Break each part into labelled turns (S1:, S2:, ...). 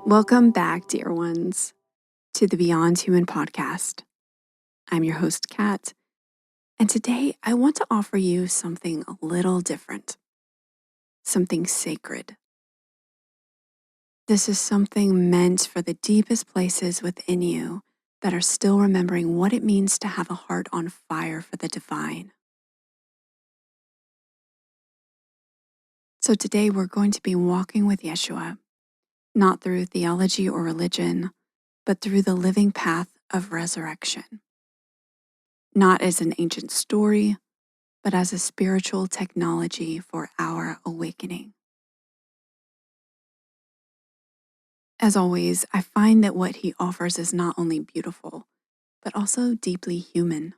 S1: Welcome back, dear ones, to the Beyond Human podcast. I'm your host, Kat, and today I want to offer you something a little different, something sacred. This is something meant for the deepest places within you that are still remembering what it means to have a heart on fire for the divine. So today we're going to be walking with Jeshua, not through theology or religion, but through the living path of resurrection. Not as an ancient story, but as a spiritual technology for our awakening. As always, I find that what he offers is not only beautiful, but also deeply human.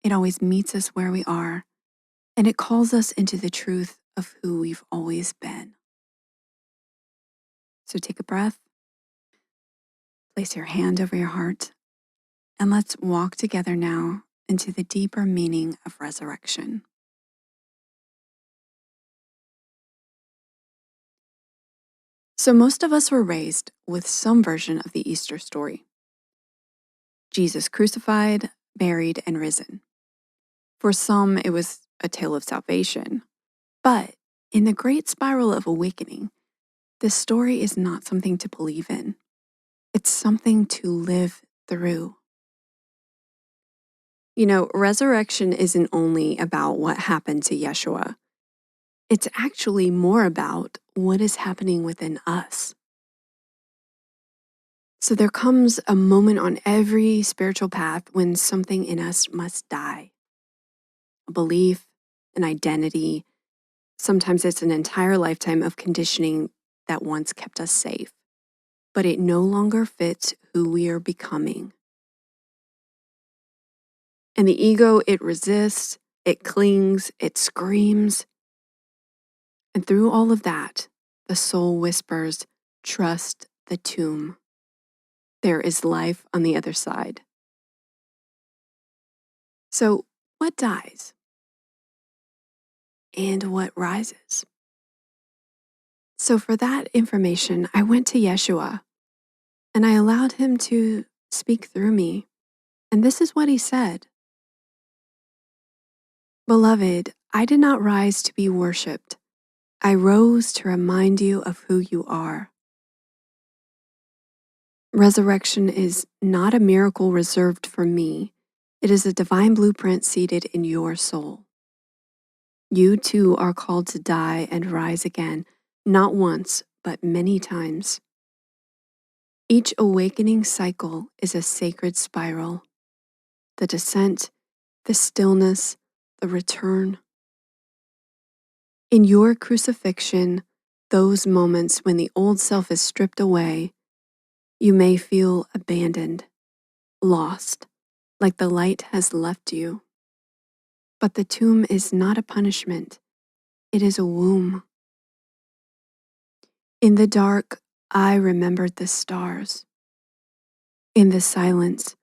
S1: It always meets us where we are, and it calls us into the truth of who we've always been. So take a breath, place your hand over your heart, and let's walk together now into the deeper meaning of resurrection. So most of us were raised with some version of the Easter story. Jesus crucified, buried, and risen. For some, it was a tale of salvation. But in the great spiral of awakening, this story is not something to believe in. It's something to live through. Resurrection isn't only about what happened to Jeshua. It's actually more about what is happening within us. So there comes a moment on every spiritual path when something in us must die. A belief, an identity. Sometimes it's an entire lifetime of conditioning that once kept us safe, but it no longer fits who we are becoming. And the ego, it resists, it clings, it screams. And through all of that, the soul whispers, trust the tomb. There is life on the other side. So, what dies? And what rises? So for that information, I went to Jeshua and I allowed him to speak through me. And this is what he said. Beloved, I did not rise to be worshipped. I rose to remind you of who you are. Resurrection is not a miracle reserved for me. It is a divine blueprint seated in your soul. You too are called to die and rise again, not once, but many times. Each awakening cycle is a sacred spiral. The descent, the stillness, the return. In your crucifixion, those moments when the old self is stripped away, you may feel abandoned, lost, like the light has left you. But the tomb is not a punishment, it is a womb. In the dark, I remembered the stars. In the silence,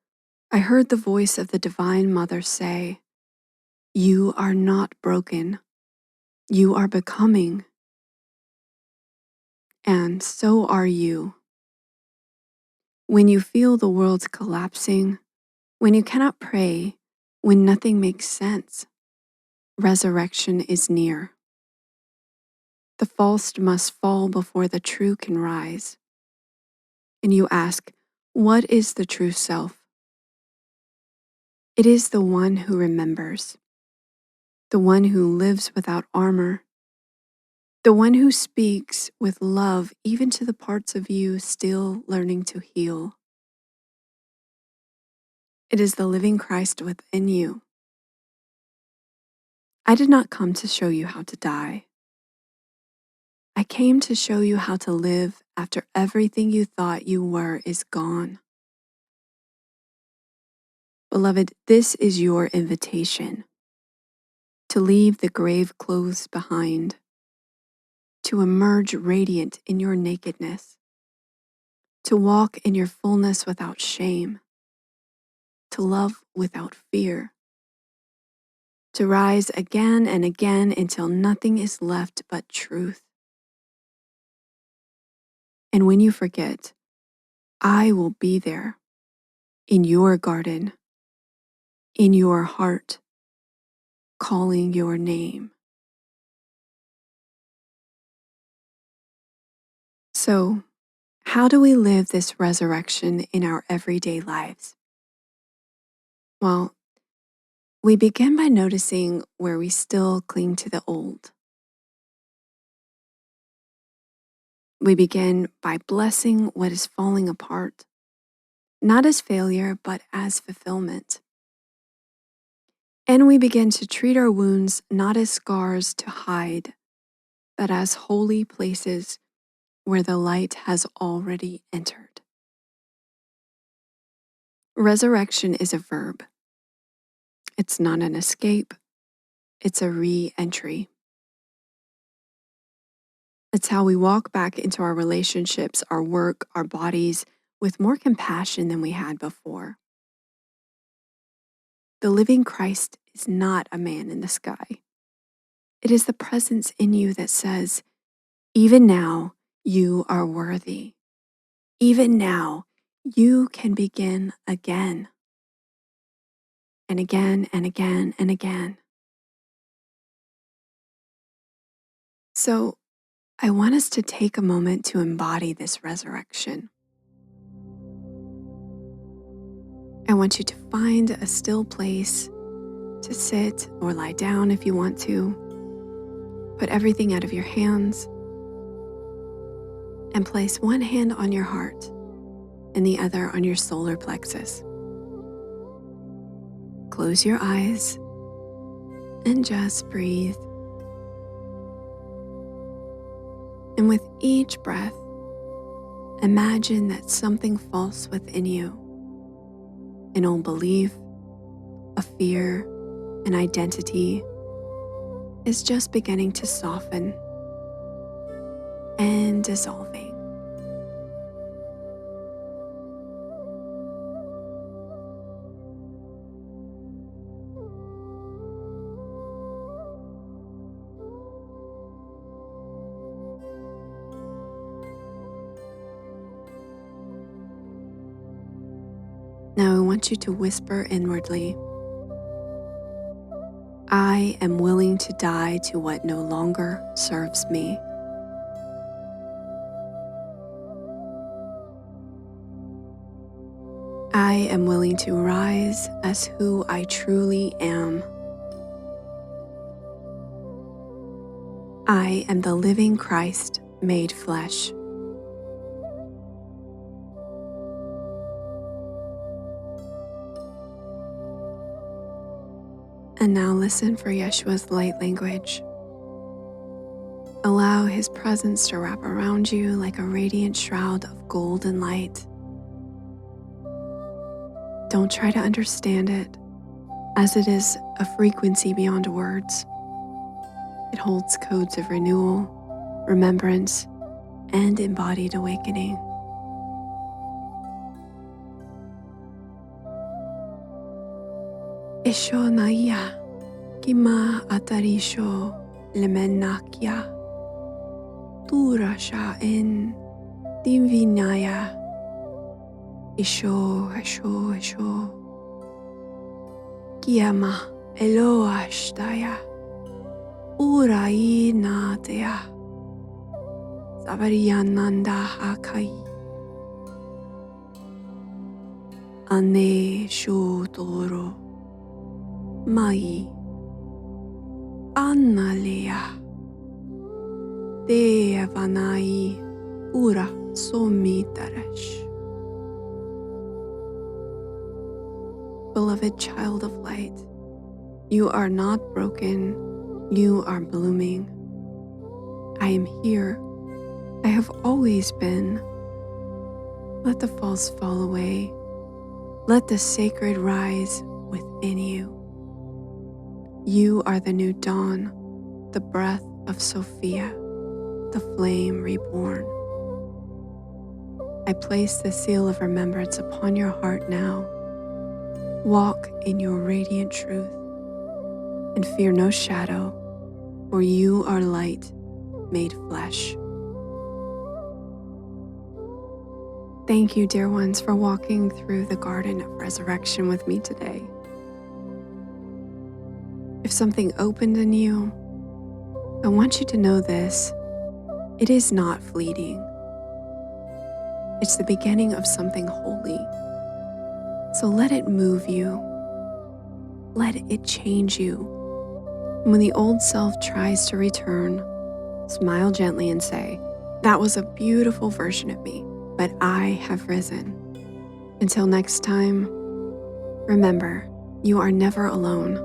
S1: I heard the voice of the Divine Mother say, "You are not broken. You are becoming. And so are you." When you feel the world collapsing, when you cannot pray, when nothing makes sense, resurrection is near. The false must fall before the true can rise. And you ask, what is the true self? It is the one who remembers, the one who lives without armor, the one who speaks with love even to the parts of you still learning to heal. It is the living Christ within you. I did not come to show you how to die. I came to show you how to live after everything you thought you were is gone. Beloved, this is your invitation to leave the grave clothes behind, to emerge radiant in your nakedness, to walk in your fullness without shame, to love without fear, to rise again and again until nothing is left but truth. And when you forget, I will be there in your garden, in your heart, calling your name. So, how do we live this resurrection in our everyday lives? Well, we begin by noticing where we still cling to the old. We begin by blessing what is falling apart, not as failure, but as fulfillment. And we begin to treat our wounds not as scars to hide, but as holy places where the light has already entered. Resurrection is a verb. It's not an escape, it's a re-entry. It's how we walk back into our relationships, our work, our bodies with more compassion than we had before. The living Christ is not a man in the sky. It is the presence in you that says, even now, you are worthy. Even now, you can begin again. And again and again and again. So, I want us to take a moment to embody this resurrection. I want you to find a still place to sit or lie down if you want to. Put everything out of your hands and place one hand on your heart and the other on your solar plexus. Close your eyes and just breathe. And with each breath, imagine that something false within you, an old belief, a fear, an identity, is just beginning to soften and dissolving. Now I want you to whisper inwardly, I am willing to die to what no longer serves me. I am willing to rise as who I truly am. I am the living Christ made flesh. And now listen for Yeshua's light language. Allow his presence to wrap around you like a radiant shroud of golden light. Don't try to understand it, as it is a frequency beyond words. It holds codes of renewal, remembrance, and embodied awakening. Esho naya, kima atarisho lemenakya, turasha en divinaya, esho, kiyama eloashtaya, urai natea, sabariyananda hakai, ane shodoro. Mai Annalea Devanai Ura Somitaresh. Beloved child of light, you are not broken, you are blooming. I am here, I have always been. Let the false fall away, let the sacred rise within you. You are the new dawn, the breath of Sophia, the flame reborn. I place the seal of remembrance upon your heart now. Walk in your radiant truth and fear no shadow, for you are light made flesh. Thank you, dear ones, for walking through the garden of resurrection with me today. If something opened in you, I want you to know this: it is not fleeting. It's the beginning of something holy. So let it move you. Let it change you. When the old self tries to return, smile gently and say, "That was a beautiful version of me, but I have risen." Until next time, remember, you are never alone.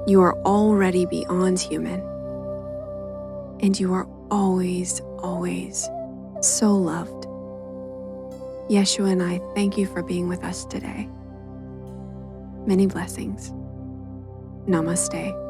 S1: You are already beyond human. And you are always, always so loved. Yeshua and I thank you for being with us today. Many blessings. Namaste.